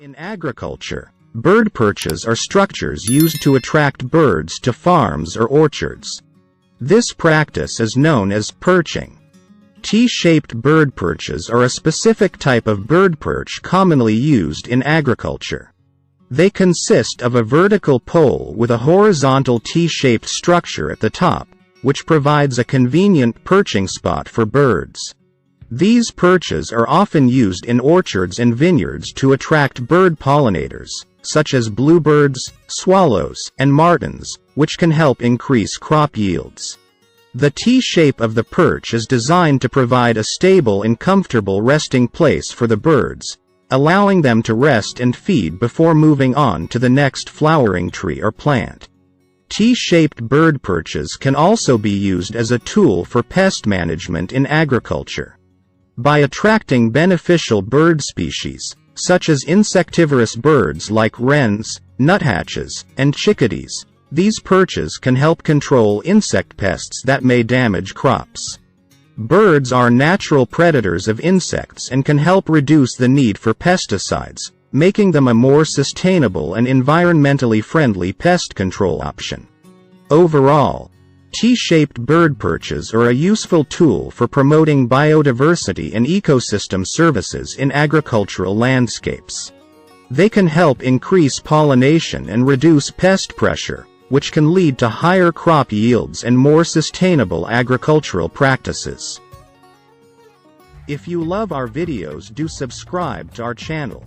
In agriculture, bird perches are structures used to attract birds to farms or orchards. This practice is known as perching. T-shaped bird perches are a specific type of bird perch commonly used in agriculture. They consist of a vertical pole with a horizontal T-shaped structure at the top, which provides a convenient perching spot for birds. These perches are often used in orchards and vineyards to attract bird pollinators, such as bluebirds, swallows, and martins, which can help increase crop yields. The T-shape of the perch is designed to provide a stable and comfortable resting place for the birds, allowing them to rest and feed before moving on to the next flowering tree or plant. T-shaped bird perches can also be used as a tool for pest management in agriculture. By attracting beneficial bird species, such as insectivorous birds like wrens, nuthatches, and chickadees, these perches can help control insect pests that may damage crops. Birds are natural predators of insects and can help reduce the need for pesticides, making them a more sustainable and environmentally friendly pest control option. Overall, T-shaped bird perches are a useful tool for promoting biodiversity and ecosystem services in agricultural landscapes. They can help increase pollination and reduce pest pressure, which can lead to higher crop yields and more sustainable agricultural practices. If you love our videos, do subscribe to our channel.